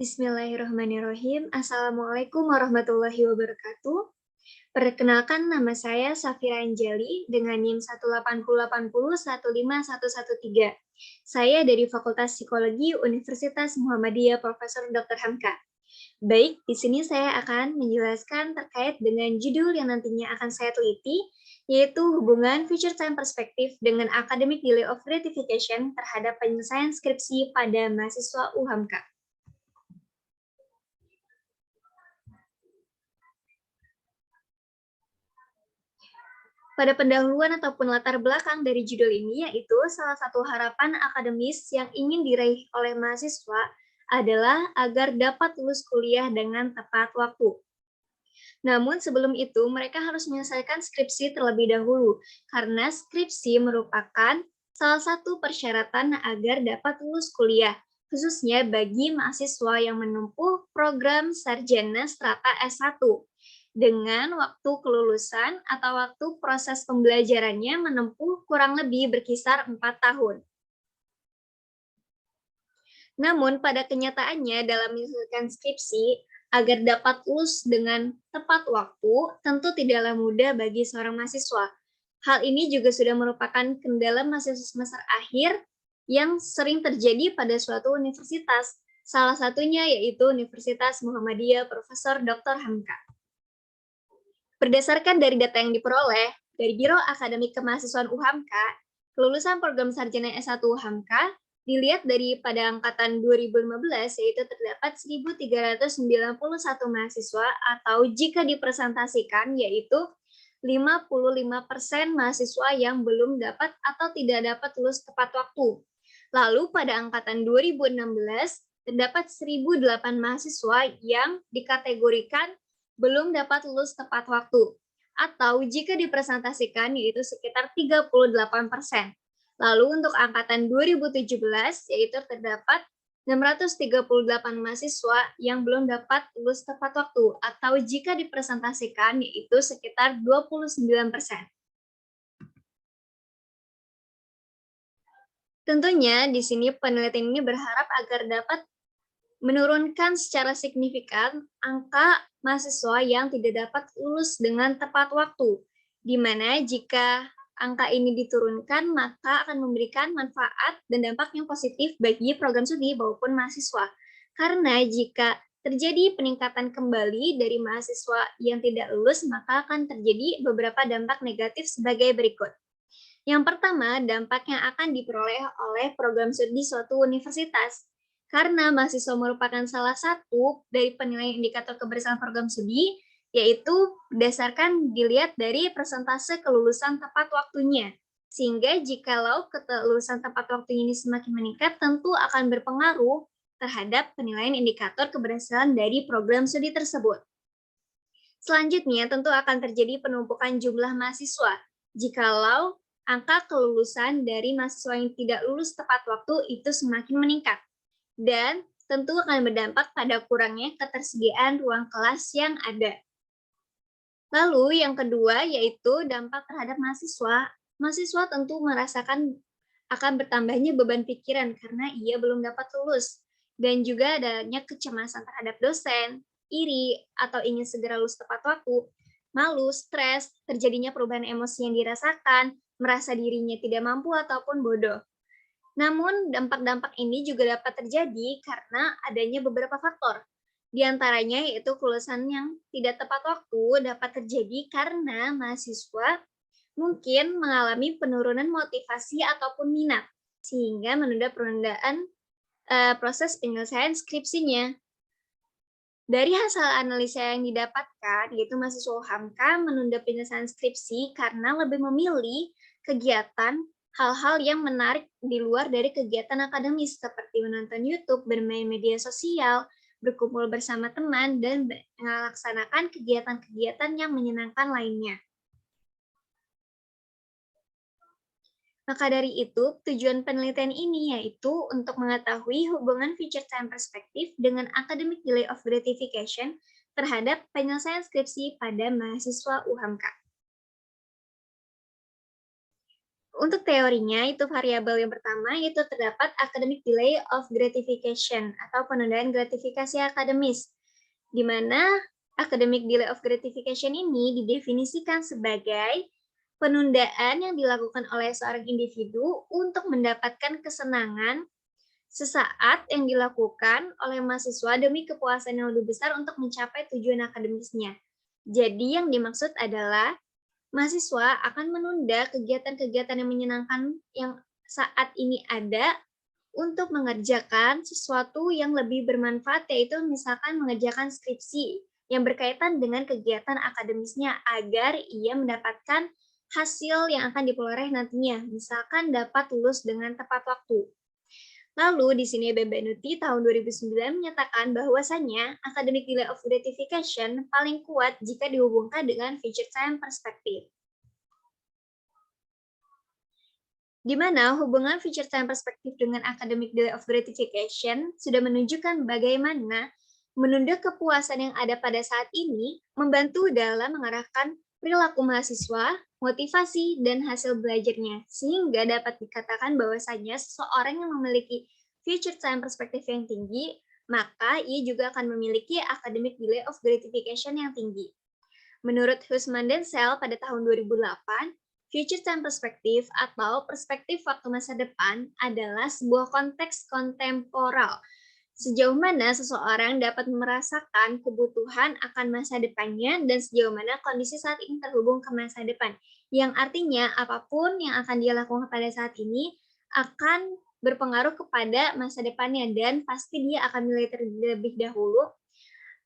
Bismillahirrahmanirrahim. Assalamualaikum warahmatullahi wabarakatuh. Perkenalkan, nama saya Safira Anjali dengan NIM 18080 15113. Saya dari Fakultas Psikologi Universitas Muhammadiyah Profesor Dr. Hamka. Baik, di sini saya akan menjelaskan terkait dengan judul yang nantinya akan saya teliti, yaitu hubungan future time perspective dengan academic delay of gratification terhadap penyelesaian skripsi pada mahasiswa UHAMKA. Pada pendahuluan ataupun latar belakang dari judul ini, yaitu salah satu harapan akademis yang ingin diraih oleh mahasiswa adalah agar dapat lulus kuliah dengan tepat waktu. Namun sebelum itu, mereka harus menyelesaikan skripsi terlebih dahulu, karena skripsi merupakan salah satu persyaratan agar dapat lulus kuliah, khususnya bagi mahasiswa yang menempuh program sarjana strata S1 dengan waktu kelulusan atau waktu proses pembelajarannya menempuh kurang lebih berkisar 4 tahun. Namun pada kenyataannya dalam menyelesaikan skripsi, agar dapat lulus dengan tepat waktu, tentu tidaklah mudah bagi seorang mahasiswa. Hal ini juga sudah merupakan kendala mahasiswa semester akhir yang sering terjadi pada suatu universitas. Salah satunya yaitu Universitas Muhammadiyah Profesor Dr. Hamka. Berdasarkan dari data yang diperoleh dari Biro Akademik Kemahasiswaan UHAMKA, kelulusan program sarjana S1 UHAMKA dilihat dari pada angkatan 2015 yaitu terdapat 1.391 mahasiswa atau jika dipresentasikan yaitu 55% mahasiswa yang belum dapat atau tidak dapat lulus tepat waktu. Lalu pada angkatan 2016 terdapat 1.008 mahasiswa yang dikategorikan belum dapat lulus tepat waktu, atau jika dipresentasikan yaitu sekitar 38%. Lalu untuk angkatan 2017 yaitu terdapat 638 mahasiswa yang belum dapat lulus tepat waktu, atau jika dipresentasikan yaitu sekitar 29%. Tentunya di sini penelitian ini berharap agar dapat menurunkan secara signifikan angka mahasiswa yang tidak dapat lulus dengan tepat waktu, di mana jika angka ini diturunkan, maka akan memberikan manfaat dan dampak yang positif bagi program studi maupun mahasiswa. Karena jika terjadi peningkatan kembali dari mahasiswa yang tidak lulus, maka akan terjadi beberapa dampak negatif sebagai berikut. Yang pertama, dampak yang akan diperoleh oleh program studi suatu universitas. Karena mahasiswa merupakan salah satu dari penilaian indikator keberhasilan program studi, yaitu berdasarkan dilihat dari persentase kelulusan tepat waktunya. Sehingga jikalau kelulusan tepat waktu ini semakin meningkat, tentu akan berpengaruh terhadap penilaian indikator keberhasilan dari program studi tersebut. Selanjutnya, tentu akan terjadi penumpukan jumlah mahasiswa. Jikalau angka kelulusan dari mahasiswa yang tidak lulus tepat waktu itu semakin meningkat. Dan tentu akan berdampak pada kurangnya ketersediaan ruang kelas yang ada. Lalu yang kedua yaitu dampak terhadap mahasiswa. Mahasiswa tentu merasakan akan bertambahnya beban pikiran karena ia belum dapat lulus. Dan juga adanya kecemasan terhadap dosen, iri, atau ingin segera lulus tepat waktu, malu, stres, terjadinya perubahan emosi yang dirasakan, merasa dirinya tidak mampu ataupun bodoh. Namun, dampak-dampak ini juga dapat terjadi karena adanya beberapa faktor. Di antaranya yaitu kelulusan yang tidak tepat waktu dapat terjadi karena mahasiswa mungkin mengalami penurunan motivasi ataupun minat, sehingga menunda penundaan proses penyelesaian skripsinya. Dari hasil analisa yang didapatkan, yaitu mahasiswa UHAMKA menunda penyelesaian skripsi karena lebih memilih kegiatan hal-hal yang menarik di luar dari kegiatan akademis seperti menonton YouTube, bermain media sosial, berkumpul bersama teman, dan melaksanakan kegiatan-kegiatan yang menyenangkan lainnya. Maka dari itu, tujuan penelitian ini yaitu untuk mengetahui hubungan future time perspective dengan academic delay of gratification terhadap penyelesaian skripsi pada mahasiswa UHAMKA. Untuk teorinya, itu variabel yang pertama itu terdapat academic delay of gratification atau penundaan gratifikasi akademis, di mana academic delay of gratification ini didefinisikan sebagai penundaan yang dilakukan oleh seorang individu untuk mendapatkan kesenangan sesaat yang dilakukan oleh mahasiswa demi kepuasan yang lebih besar untuk mencapai tujuan akademisnya. Jadi yang dimaksud adalah mahasiswa akan menunda kegiatan-kegiatan yang menyenangkan yang saat ini ada untuk mengerjakan sesuatu yang lebih bermanfaat, yaitu misalkan mengerjakan skripsi yang berkaitan dengan kegiatan akademisnya agar ia mendapatkan hasil yang akan diperoleh nantinya, misalkan dapat lulus dengan tepat waktu. Lalu di sini BMNUT tahun 2009 menyatakan bahwasannya academic delay of gratification paling kuat jika dihubungkan dengan future time perspective. Di mana hubungan future time perspective dengan academic delay of gratification sudah menunjukkan bagaimana menunda kepuasan yang ada pada saat ini membantu dalam mengarahkan perilaku mahasiswa, motivasi, dan hasil belajarnya, sehingga dapat dikatakan bahwasanya seseorang yang memiliki future time perspective yang tinggi, maka ia juga akan memiliki academic delay of gratification yang tinggi. Menurut Hussman dan Sel pada tahun 2008, future time perspective atau perspektif waktu masa depan adalah sebuah konteks kontemporal. Sejauh mana seseorang dapat merasakan kebutuhan akan masa depannya dan sejauh mana kondisi saat ini terhubung ke masa depan. Yang artinya apapun yang akan dia lakukan pada saat ini akan berpengaruh kepada masa depannya dan pasti dia akan menilai terlebih dahulu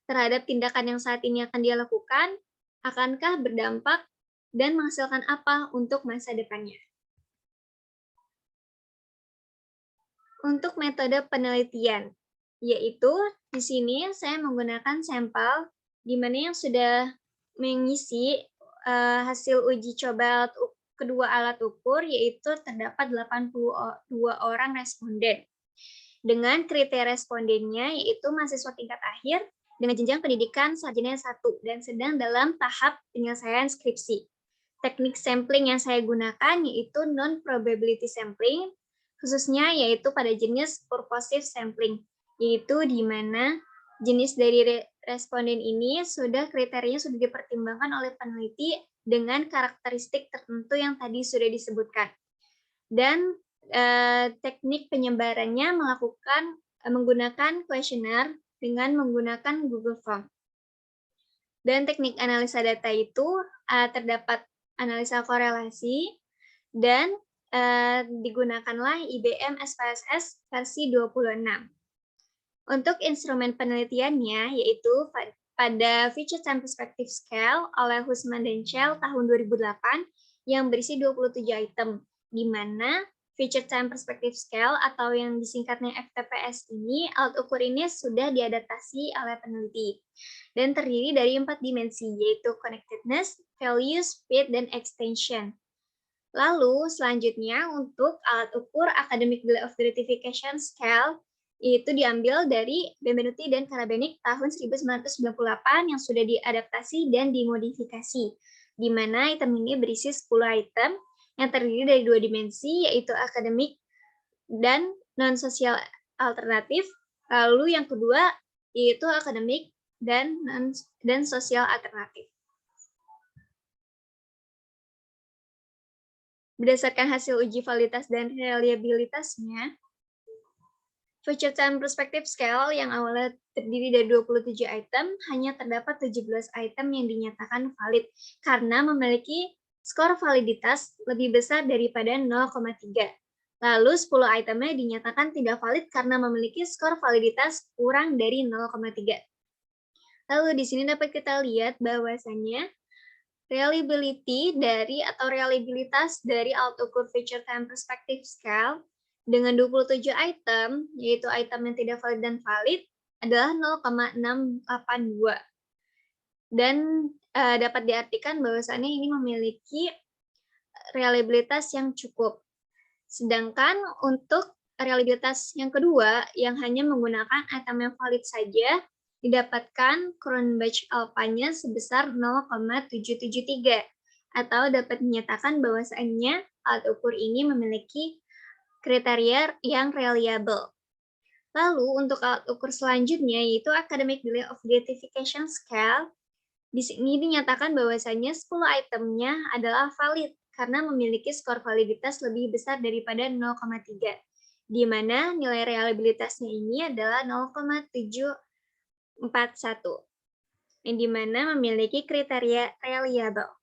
terhadap tindakan yang saat ini akan dia lakukan, akankah berdampak dan menghasilkan apa untuk masa depannya. Untuk metode penelitian, yaitu di sini saya menggunakan sampel di mana yang sudah mengisi hasil uji coba kedua alat ukur, yaitu terdapat 82 orang responden. Dengan kriteria respondennya yaitu mahasiswa tingkat akhir dengan jenjang pendidikan sarjana S1 dan sedang dalam tahap penyelesaian skripsi. Teknik sampling yang saya gunakan yaitu non-probability sampling, khususnya yaitu pada jenis purposive sampling, yaitu di mana jenis dari responden ini kriterianya sudah dipertimbangkan oleh peneliti dengan karakteristik tertentu yang tadi sudah disebutkan. Dan teknik penyebarannya menggunakan kuesioner dengan menggunakan Google Form. Dan teknik analisa data itu terdapat analisa korelasi dan digunakanlah IBM SPSS versi 26. Untuk instrumen penelitiannya yaitu pada Future Time Perspective Scale oleh Hussman dan Shell tahun 2008 yang berisi 27 item, di mana Future Time Perspective Scale atau yang disingkatnya FTPS ini, alat ukur ini sudah diadaptasi oleh peneliti dan terdiri dari 4 dimensi, yaitu connectedness, value, speed, dan extension. Lalu selanjutnya untuk alat ukur academic delay of gratification scale itu diambil dari Benvenuti dan Karabenik tahun 1998 yang sudah diadaptasi dan dimodifikasi, di mana item ini berisi 10 item yang terdiri dari 2 dimensi, yaitu akademik dan non-sosial alternatif. Lalu yang kedua yaitu akademik dan sosial alternatif. Berdasarkan hasil uji validitas dan reliabilitasnya, Future Time Perspective Scale yang awalnya terdiri dari 27 item, hanya terdapat 17 item yang dinyatakan valid karena memiliki skor validitas lebih besar daripada 0,3. Lalu 10 itemnya dinyatakan tidak valid karena memiliki skor validitas kurang dari 0,3. Lalu di sini dapat kita lihat bahwasannya reliability reliabilitas dari alat ukur Future Time Perspective Scale dengan 27 item, yaitu item yang tidak valid dan valid, adalah 0,682. Dan dapat diartikan bahwasannya ini memiliki reliabilitas yang cukup. Sedangkan untuk reliabilitas yang kedua, yang hanya menggunakan item yang valid saja, didapatkan Cronbach alpha-nya sebesar 0,773, atau dapat dinyatakan bahwasannya alat ukur ini memiliki kriteria yang reliable. Lalu untuk alat ukur selanjutnya yaitu Academic Delay of Gratification Scale. Di sini dinyatakan bahwasanya 10 itemnya adalah valid karena memiliki skor validitas lebih besar daripada 0,3, di mana nilai reliabilitasnya ini adalah 0,741, yang di mana memiliki kriteria reliable.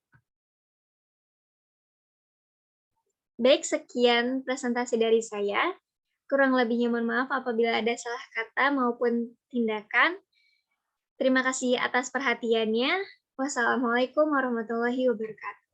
Baik, sekian presentasi dari saya. Kurang lebihnya mohon maaf apabila ada salah kata maupun tindakan. Terima kasih atas perhatiannya. Wassalamualaikum warahmatullahi wabarakatuh.